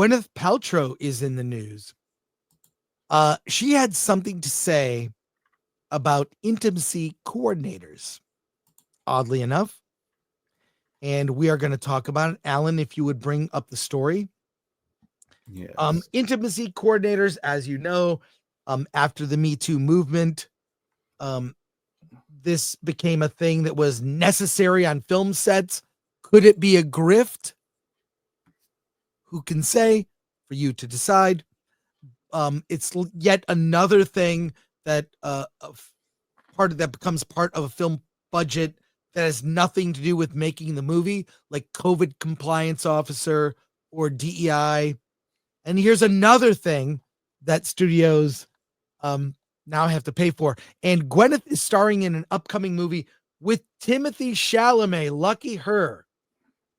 Gwyneth Paltrow is in the news. She had something to say about intimacy coordinators, oddly enough. And we are going to talk about it. Alan, if you would bring up the story. Yes. Intimacy coordinators, as you know, after the Me Too movement, this became a thing that was necessary on film sets. Could it be a grift? Who can say? For you to decide. It's yet another thing that that becomes part of a film budget that has nothing to do with making the movie, like COVID compliance officer or DEI. And here's another thing that studios now have to pay for. And Gwyneth is starring in an upcoming movie with Timothée Chalamet. Lucky her.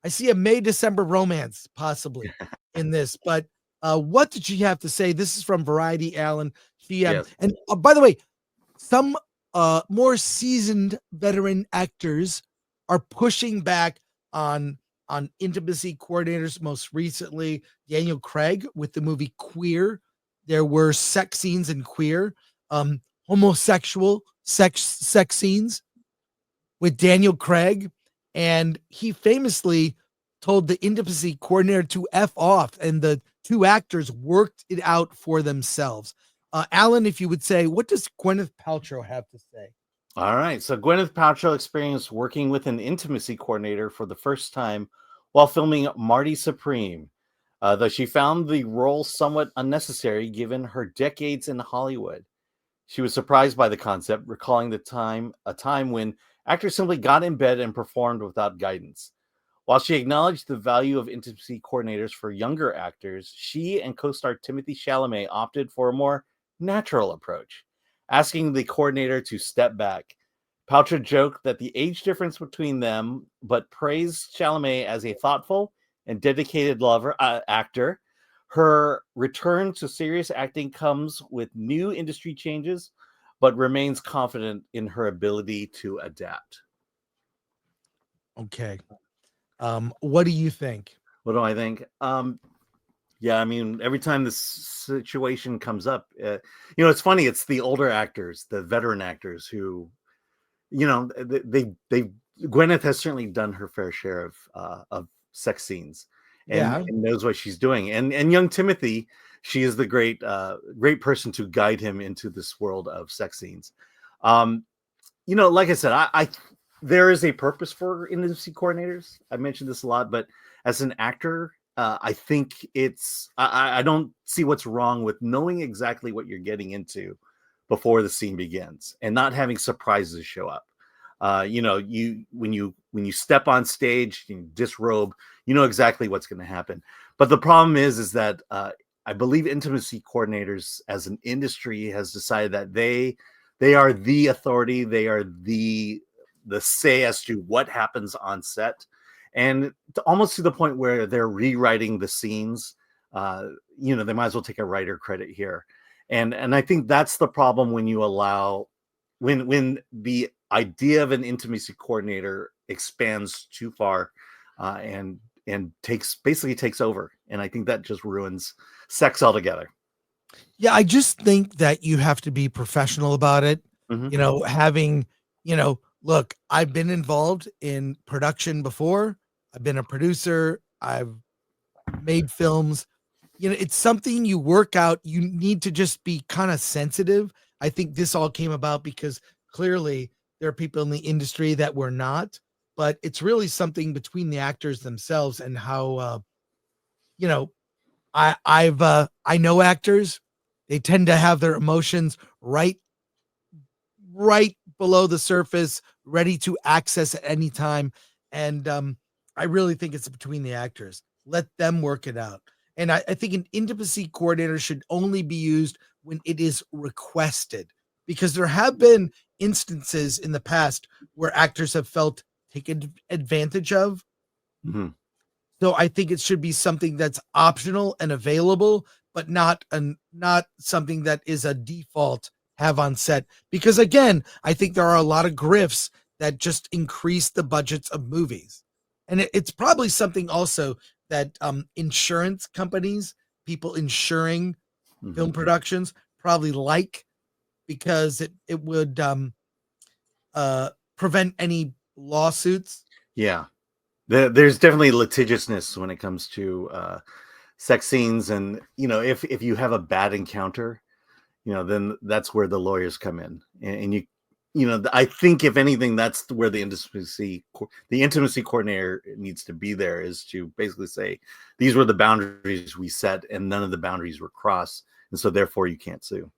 I see a May-December romance possibly in this, but what did she have to say? This is from Variety, Alan. Yes. And by the way, some more seasoned veteran actors are pushing back on intimacy coordinators. Most recently, Daniel Craig with the movie Queer. There were sex scenes in Queer, homosexual sex scenes with Daniel Craig, and he famously told the intimacy coordinator to F off, and the two actors worked it out for themselves. Alan, if you would say, what does Gwyneth Paltrow have to say? All right. So Gwyneth Paltrow experienced working with an intimacy coordinator for the first time while filming Marty Supreme, though she found the role somewhat unnecessary given her decades in Hollywood. She was surprised by the concept, recalling a time when actors simply got in bed and performed without guidance. While she acknowledged the value of intimacy coordinators for younger actors, she and co-star Timothée Chalamet opted for a more natural approach, asking the coordinator to step back. Paltrow joked that the age difference between them, but praised Chalamet as a thoughtful and dedicated actor. Her return to serious acting comes with new industry changes, but remains confident in her ability to adapt. Okay. What do you think? What do I think? Yeah, I mean, every time this situation comes up, it's funny. It's the older actors, the veteran actors who, they Gwyneth has certainly done her fair share of sex scenes and knows what she's doing. And young Timothée, she is the great person to guide him into this world of sex scenes. Like I said, I there is a purpose for intimacy coordinators. I mentioned this a lot, but as an actor, I think I don't see what's wrong with knowing exactly what you're getting into before the scene begins and not having surprises show up. When you step on stage, you disrobe, you know exactly what's going to happen. But the problem is that I believe intimacy coordinators as an industry has decided that they are the authority. They are the say as to what happens on set, and almost to the point where they're rewriting the scenes. They might as well take a writer credit here. And I think that's the problem when you allow when the idea of an intimacy coordinator expands too far and basically takes over. And I think that just ruins sex altogether. Yeah, I just think that you have to be professional about it. Mm-hmm. Look, I've been involved in production before. I've been a producer. I've made films. It's something you work out. You need to just be kind of sensitive. I think this all came about because clearly there are people in the industry that were not, but it's really something between the actors themselves and how, I know actors, they tend to have their emotions right below the surface, ready to access at any time. And I really think it's between the actors. Let them work it out. And I think an intimacy coordinator should only be used when it is requested, because there have been instances in the past where actors have felt taken advantage of. Mm-hmm. So I think it should be something that's optional and available, but not something that is a default have on set. Because again, I think there are a lot of grifts that just increase the budgets of movies. And it's probably something also that insurance companies, people insuring film Mhm. productions, probably like, because it would prevent any lawsuits. Yeah. There's definitely litigiousness when it comes to sex scenes, and if you have a bad encounter, then that's where the lawyers come in, and I think if anything, that's where the intimacy coordinator needs to be there, is to basically say these were the boundaries we set, and none of the boundaries were crossed, and so therefore you can't sue.